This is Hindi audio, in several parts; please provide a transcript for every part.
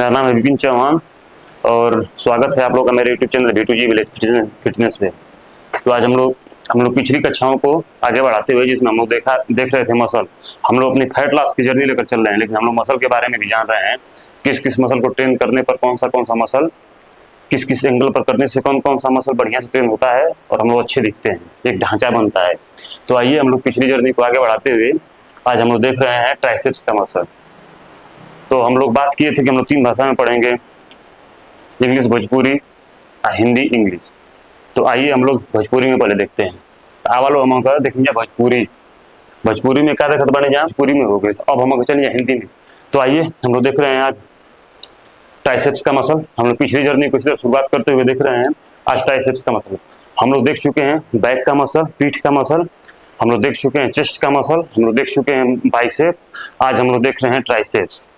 मेरा नाम है विपिन चौहान और स्वागत है आप लोग का मेरे YouTube channel B2G village fitness पे। तो आज हम लोग पिछली कक्षाओं को आगे बढ़ाते हुए जिसमें हम लोग देख रहे थे मसल। हम लोग अपनी फैट लॉस की जर्नी लेकर चल रहे हैं, लेकिन हम लोग मसल के बारे में भी जान रहे हैं। किस किस मसल को ट्रेन करने पर कौन सा मसल किस किस एंगल पर करने से कौन सा मसल बढ़िया से ट्रेन होता है और हम लोग अच्छे दिखते हैं, एक ढांचा बनता है। तो आइए हम लोग पिछली जर्नी को आगे बढ़ाते हुए आज हम लोग देख रहे हैं ट्राइसेप्स का मसल। तो हम लोग बात किए थे कि हम लोग 3 भाषा में पढ़ेंगे, इंग्लिश, भोजपुरी, हिंदी, इंग्लिश। तो आइए हम लोग भोजपुरी में पहले देखते हैं। तो आवा लो हम देखेंगे भोजपुरी में क्या देखते बने जहाँ भोजपुरी में हो गए। अब हम चलिए हिंदी में। तो आइए हम लोग देख रहे हैं आज ट्राइसेप्स का मसल। हम लोग पिछली जर्नी को शुरुआत करते हुए देख रहे हैं आज ट्राइसेप्स का मसल। हम लोग देख चुके हैं बैक का मसल, पीठ का मसल, हम लोग देख चुके हैं चेस्ट का मसल, हम लोग देख चुके हैं बाइसेप। आज हम लोग देख रहे हैं ट्राइसेप्स।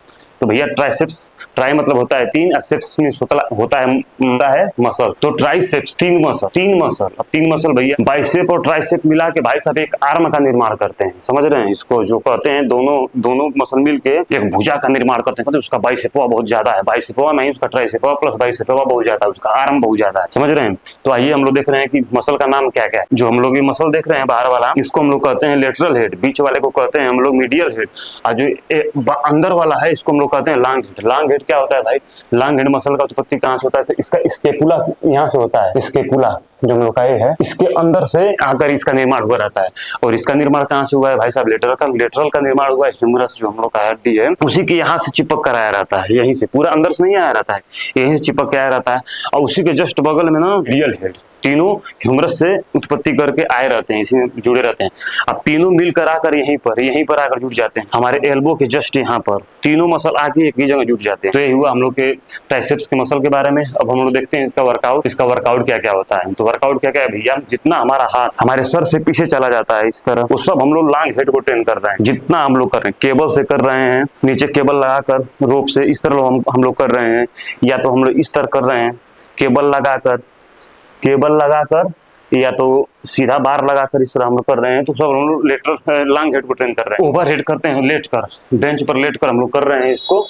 तो भैया ट्राइसेप्स, ट्राई मतलब होता है 3, सेप्स में होता है मसल। तो ट्राइसेप्स 3 मसल। अब 3 मसल भैया बाइसेप और ट्राइसेप मिला के भाई साहब एक आर्म का निर्माण करते हैं। समझ रहे हैं इसको, जो कहते हैं दोनों मसल मिल के एक भुजा का निर्माण करते हैं। मतलब उसका बाइसेपवा बहुत ज्यादा है, बाइसेपवा नहीं उसका ट्राइसेपवा प्लस बाइसेपवा बहुत ज्यादा है, उसका आर्म बहुत ज्यादा है। समझ रहे हैं। तो आइए हम लोग देख रहे हैं कि मसल का नाम क्या क्या है। जो हम लोग ये मसल देख रहे हैं बाहर वाला, इसको हम लोग कहते हैं लेटरल हेड, बीच वाले को कहते हैं हम लोग मीडियल हेड, और जो अंदर वाला है इसको हम लोग कहते हैं लॉन्ग हेड। लॉन्ग हेड क्या होता है भाई? लॉन्ग हेड मसल का उत्पत्ति कहाँ से होता है? तो इसका स्केपुला यहाँ से होता है। स्केपुला जो हम लोग का है, इसके अंदर से आकर इसका निर्माण हुआ रहता है। और इसका निर्माण कहाँ से हुआ है भाई साहब? लेटरल का निर्माण हुआ है ह्यूमरस, जो हम लोग का हड्डी है उसी के यहाँ से चिपक कर आया रहता है। यहीं से, पूरा अंदर से नहीं आया रहता है, यहीं से चिपक के आया रहता है। और उसी के जस्ट बगल में ना रियल हेड, तीनों ह्यूमरस से उत्पत्ति करके आए रहते हैं, इसी में जुड़े रहते हैं। अब तीनों मिलकर आकर यहीं पर आकर जुड़ जाते हैं हमारे एल्बो के जस्ट यहाँ पर। तीनों मसल आके एक ही जगह जुड़ जाते हैं। तो ये हुआ हम लोग के ट्राइसेप्स के मसल के बारे में। अब हम लोग देखते हैं इसका वर्कआउट क्या क्या होता है। तो वर्कआउट क्या क्या है भैया? जितना हमारा हाथ हमारे सर से पीछे चला जाता है इस तरह, वो सब हम लोग लॉन्ग हेड को ट्रेन कर रहे हैं। जितना हम लोग कर रहे हैं, केबल से कर रहे हैं, नीचे केबल लगाकर रोप से इस तरह हम लोग कर रहे हैं, या तो हम लोग इस तरह कर रहे हैं केबल लगाकर या तो सीधा बार लगाकर इस तरह हम लोग कर रहे हैं। तो सब हम लोग लेटरल लॉन्ग हेड को ट्रेन कर रहे हैं। ओवर हेड करते हैं लेट कर, बेंच पर लेट कर हम लोग कर रहे हैं इसको।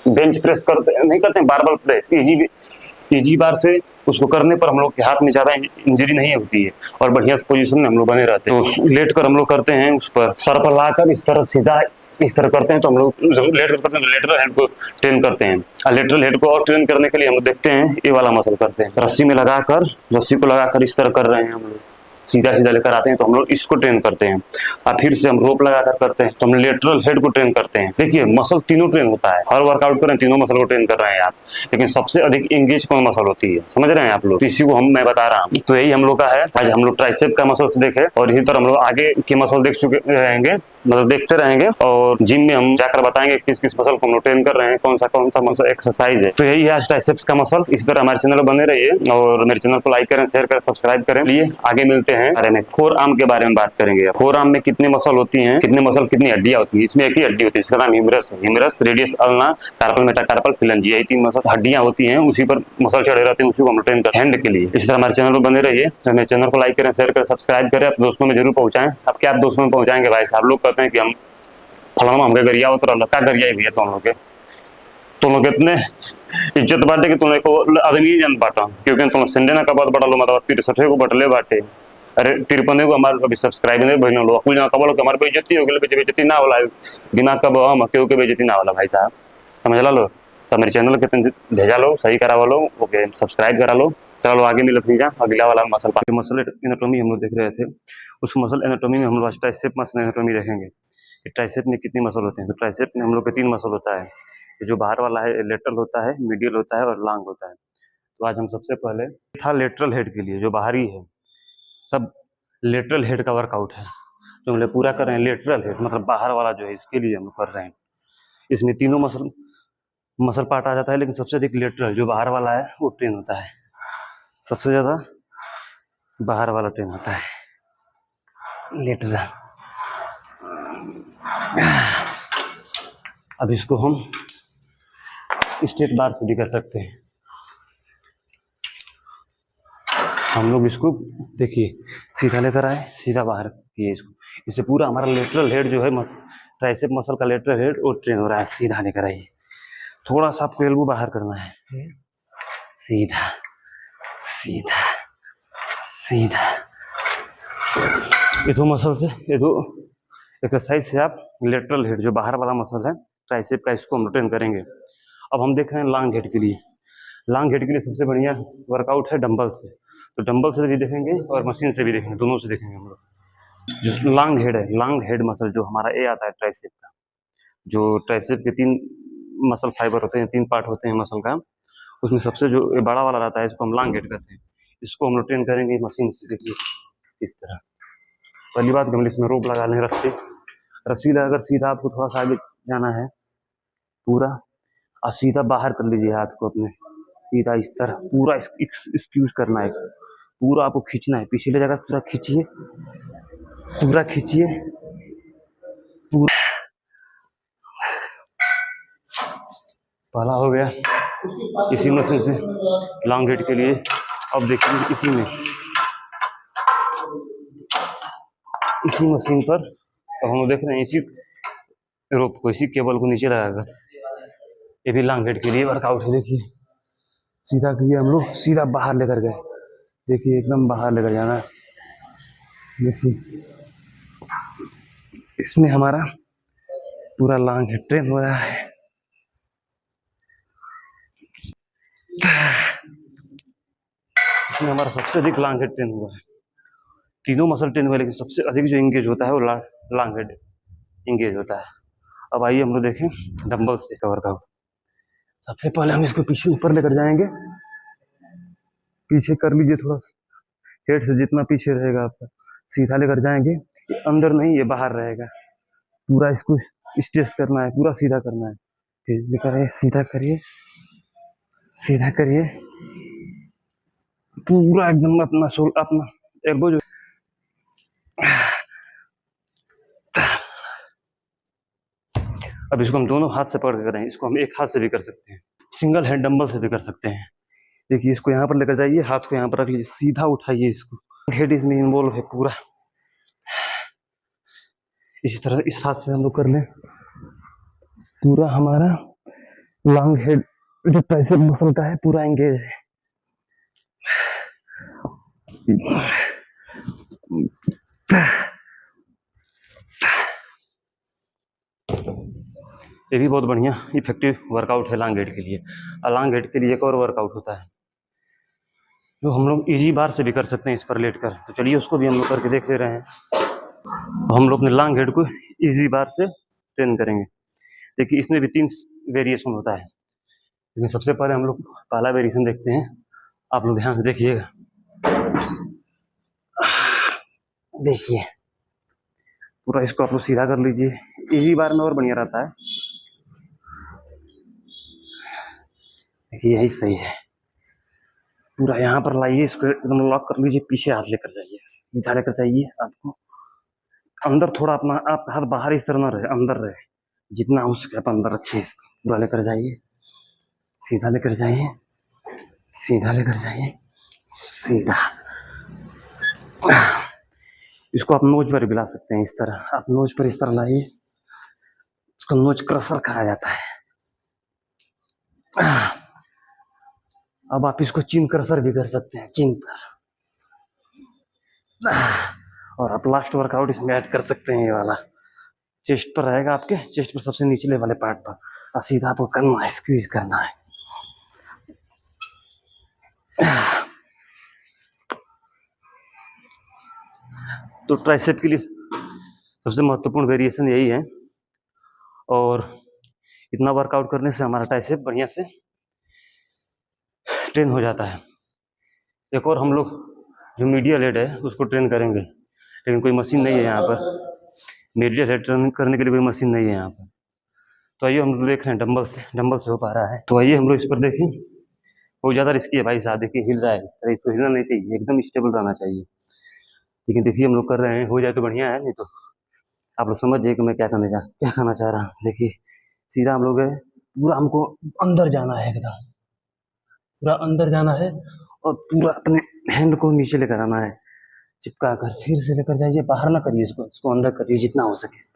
बेंच प्रेस नहीं करते हैं, बारबल प्रेस, इजी बार से उसको करने पर हम लोग के हाथ में ज्यादा इंजरी नहीं होती है और बढ़िया पोजीशन में हम लोग बने रहते हैं। तो लेट कर हम लोग करते हैं, उस पर सर पर लाकर इस तरह सीधा इस तरह करते हैं। तो हम लोग लेटरल करते हैं, लेटरल हेड को ट्रेन करते हैं। और लेटरल हेड को और ट्रेन करने के लिए हम लोग देखते हैं ये वाला मसल करते हैं। रस्सी को लगाकर इस तरह कर रहे हैं हम लोग, सीधा लेकर आते हैं। तो हम लोग इसको ट्रेन करते हैं। और फिर से हम रोप लगाकर करते हैं, तो हम लेटरल हेड को ट्रेन करते हैं। देखिए मसल तीनों ट्रेन होता है, हर वर्कआउट करें तीनों मसल को ट्रेन कर रहे हैं आप। लेकिन सबसे अधिक एंगेज कौन मसल होती है, समझ रहे हैं आप लोग? तो इसी को मैं बता रहा हूँ। तो यही हम लोग का है। आज हम लोग ट्राइसेप का मसल से देखे और इसी तरह हम लोग आगे के मसल देख चुके रहेंगे, मतलब देखते रहेंगे। और जिम में हम जाकर बताएंगे किस किस मसल को हम लोग ट्रेन कर रहे हैं, कौन सा मसल एक्सरसाइज है। तो यही है आज ट्राइसेप्स का मसल। इसी तरह हमारे चैनल बने रहिए और मेरे चैनल को लाइक करें, शेयर करें, सब्सक्राइब करें। लिए आगे मिलते हैं। अरे मैं फोर आर्म के बारे में बात करेंगे। फोर आर्म में कितने मसल होती हैं, कितनी हड्डियां होती है? इसमें एक ही हड्डी होती है, इसका नाम humerus, radius ulna, carpal, metacarpal, phalanges, ये 3 मसल हड्डियां होती हैं। उसी पर मसल चढ़े रहते हैं, उसी को हम ट्रेन करते हैं हैंड के लिए। इस तरह हमारे चैनल पर बने रहिए। मेरे चैनल को लाइक करें, शेयर करें, सब्सक्राइब करें, अपने दोस्तों में जरूर पहुंचाएं। अब क्या आप दोस्तों में पहुंचाएंगे भाई साहब? लोग कहते हैं कि हम फलाना हमके गरिया उतर लगा गरिया भैया तुम लोग इतने इज्जत बांटे कि तुम को आदमी जान बांटा, क्योंकि तुम संडे ना कबाद बड़ा लो, मतलब 63 को बटले बांटे। अरे 53 को हमारे कभी सब्सक्राइब नहीं बहनों लोग कुछ ना कबल के हमारे बेइज्जती हो गई, बेइज्जती ना होला दिमाग कब हम केहू के बेइज्जती ना होला भाई साहब, समझ लो। तो मेरे चैनल के भेजा लो, सही करा लो, ओके सब्सक्राइब करा लो। चलो आगे मिलत नहीं जा अगला वाला मसल एनाटॉमी हम लोग देख रहे थे। उस मसल एनाटॉमी में हम लोग ट्राइसेप मसल एनाटॉमी देखेंगे। ट्राइसेप में कितने मसल होते हैं? तो ट्राइसेप में हम लोग के 3 मसल होता है। जो बाहर वाला है लेटरल होता है, मीडियल होता है और लॉन्ग होता है। तो आज हम सबसे पहले था लेटरल हेड के लिए, जो बाहरी है, सब लेटरल हेड का वर्कआउट है जो हम लोग पूरा कर रहे हैं। लेटरल हेड मतलब बाहर वाला जो है, इसके लिए हम लोग कर रहे हैं। इसमें तीनों मसल पार्ट आ जाता है, लेकिन सबसे अधिक लेटरल जो बाहर वाला है वो ट्रेन होता है। सबसे ज्यादा बाहर वाला ट्रेन होता है लेटरल। अब इसको हम स्ट्रेट बार से भी कर सकते हैं। हम लोग इसको देखिए सीधा लेकर आए, सीधा बाहर किए इसको। इससे पूरा हमारा लेटरल हेड जो है ट्राइसेप मसल का लेटरल हेड वो ट्रेन हो रहा है। सीधा लेकर आइए, थोड़ा सा आपको एल्बो बाहर करना है, सीधा सीधा सीधा। ये दो मसल से, ये दो एक्सरसाइज से आप लेटरल हेड जो बाहर वाला मसल है ट्राइसेप का, इसको हम ट्रेन करेंगे। अब हम देख रहे हैं लॉन्ग हेड के लिए। लॉन्ग हेड के लिए सबसे बढ़िया वर्कआउट है डंबल से। तो डंबल से भी देखेंगे और मशीन से भी देखेंगे, दोनों से देखेंगे हम लोग। जो लॉन्ग हेड है, लॉन्ग हेड मसल जो हमारा ए आता है ट्राइसेप का, जो ट्राइसेप के 3 मसल फाइबर होते हैं, 3 पार्ट होते हैं मसल का, उसमें सबसे जो बड़ा वाला रहता है इसको हम लॉन्ग हेड कहते हैं। इसको हम लोग ट्रेन करेंगे मशीन से। देखिए इस तरह। पहली बात हम इसमें रोप लगा लें, रस्सी। रस्सी लगाकर सीधा आपको थोड़ा सा आगे जाना है पूरा, और सीधा बाहर कर लीजिए हाथ को अपने, सीधा इस तरह पूरा एक्सक्यूज करना है, पूरा आपको खींचना है, पीछे ले जाकर पूरा खींचिए, पूरा खींचिए, पूरा। पहला हो गया इसी मशीन से लॉन्ग हेड के लिए। अब देखिए इसी मशीन पर अब हम देख रहे हैं, इसी रोप को, इसी केबल को नीचे लगाकर, ये भी लॉन्ग हेड के लिए वर्कआउट है। देखिए सीधा किए हम लोग, सीधा बाहर लेकर गए, देखिए एकदम बाहर लेकर जाना है। देखिए इसमें हमारा पूरा लॉन्ग हेड ट्रेन हो रहा है। इसमें हमारा सबसे अधिक लॉन्ग हेड ट्रेन हुआ है। तीनों मसल ट्रेन हुआ, लेकिन सबसे अधिक जो इंगेज होता है वो लॉन्ग हेड इंगेज होता है। अब आइए हम लोग देखें डंबल से वर्कआउट। सबसे पहले हम इसको पीछे ऊपर लेकर जाएंगे, पीछे कर लीजिए थोड़ा, हेड से जितना पीछे रहेगा आपका सीधा लेकर जाएंगे। ये अंदर नहीं, ये बाहर रहेगा। पूरा इसको स्ट्रेच करना है, पूरा सीधा करना है। फिर लेकर सीधा करिए, सीधा करिए पूरा एकदम अपना अपना एल्बो जो। अब इसको हम दोनों हाथ से पकड़ कर करें। इसको हम एक हाथ से भी कर सकते हैं, सिंगल हैंड डंबल से भी कर सकते हैं। देखिए इसको यहाँ पर लेकर जाइए, हाथ को यहाँ पर रख लीजिए, सीधा उठाइए इसको, हेड इसमें इन्वॉल्व है पूरा। इसी तरह इस हाथ से हम लोग कर लें, पूरा हमारा लॉन्ग हेड जो ट्राइसेप मसल का है पूरा एंगेज है। ये भी बहुत बढ़िया इफेक्टिव वर्कआउट है लॉन्ग हेड के लिए। लॉन्ग हेड के लिए एक और वर्कआउट होता है जो हम लोग इजी बार से भी कर सकते हैं इस पर लेट कर। तो चलिए उसको भी हम लोग करके देख ले रहे हैं। हम लोग अपने लॉन्ग हेड को इजी बार से ट्रेन करेंगे। देखिए इसमें भी 3 वेरिएशन होता है, लेकिन सबसे पहले हम लोग पहला वेरिएशन देखते हैं। आप लोग ध्यान से देखिएगा, देखिए पूरा इसको आप लोग सीधा कर लीजिए। इजी बार में और बढ़िया रहता है। देखिए यही सही है, पूरा यहाँ पर लाइए, इसको एकदम लॉक कर लीजिए, पीछे हाथ लेकर जाइए, सीधा लेकर जाइए। आपको अंदर थोड़ा अपना, आप हाथ बाहर इस तरह ना रहे, अंदर रहे, जितना हो सके आप अंदर रखिए। इसको पूरा लेकर जाइए, सीधा लेकर जाइए, सीधा लेकर जाइए, सीधा। इसको आप नोज पर भी ला सकते हैं, इस तरह आप नोज पर इस तरह लाइए, इसको नोज क्रशर कहा जाता है। अब आप इसको चिन क्रशर भी कर सकते हैं, चिन पर। और आप लास्ट वर्कआउट इसमें ऐड कर सकते हैं, ये वाला चेस्ट पर रहेगा, आपके चेस्ट पर सबसे निचले वाले पार्ट पर, और सीधा आपको करना है, स्क्वीज करना है। तो ट्राइसेप के लिए सबसे महत्वपूर्ण वेरिएशन यही है, और इतना वर्कआउट करने से हमारा ट्राइसेप बढ़िया से ट्रेन हो जाता है। एक और हम लोग जो मीडियल हेड है उसको ट्रेन करेंगे, लेकिन कोई मशीन नहीं है यहाँ पर। मीडियल हेड ट्रेन करने के लिए कोई मशीन नहीं है यहाँ पर। तो आइए हम लोग देख रहे हैं डंबल से हो पा रहा है। तो आइए हम लोग इस पर देखें। बहुत ज़्यादा रिस्की है भाई साहब, देखिए हिल रहा है, अरे इसको हिलना नहीं चाहिए, एकदम स्टेबल रहना चाहिए। लेकिन देखिए हम लोग कर रहे हैं, हो जाए तो बढ़िया है, नहीं तो आप लोग समझ जाइए कि मैं क्या कहना चाह रहा हूँ। देखिए सीधा हम लोग है, पूरा हमको अंदर जाना है, एकदम पूरा अंदर जाना है, और पूरा अपने हैंड को नीचे लेकर आना है, चिपका कर, फिर से लेकर जाइए, बाहर ना करिए इसको अंदर करिए जितना हो सके।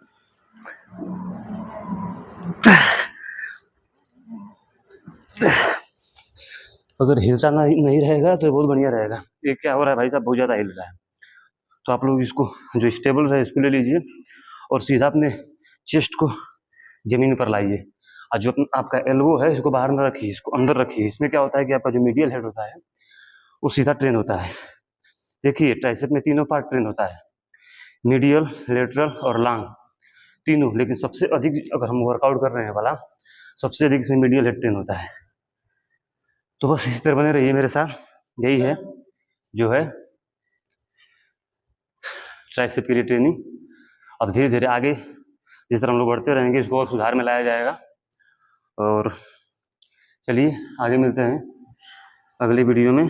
अगर हिलता नहीं रहेगा तो बहुत बढ़िया रहेगा। ये क्या हो रहा है भाई साहब, बहुत ज़्यादा हिल रहा है। तो आप लोग इसको जो स्टेबल है इसको ले लीजिए और सीधा अपने चेस्ट को जमीन पर लाइए। और जो आपका एल्बो है इसको बाहर ना रखिए, इसको अंदर रखिए। इसमें क्या होता है कि आपका जो मीडियल हेड होता है वो सीधा ट्रेन होता है। देखिए ट्राइसेप में तीनों पार्ट ट्रेन होता है, मीडियल, लेटरल और लॉन्ग तीनों। लेकिन सबसे अधिक अगर हम वर्कआउट कर रहे हैं वाला, सबसे अधिक इसमें मीडियल हेड ट्रेन होता है। तो बस इस तरह बने रहिए मेरे साथ। यही है जो है ट्राइसेप के लिए ट्रेनिंग। अब धीरे धीरे आगे जिस तरह हम लोग बढ़ते रहेंगे इसको और सुधार में लाया जाएगा। और चलिए आगे मिलते हैं अगली वीडियो में।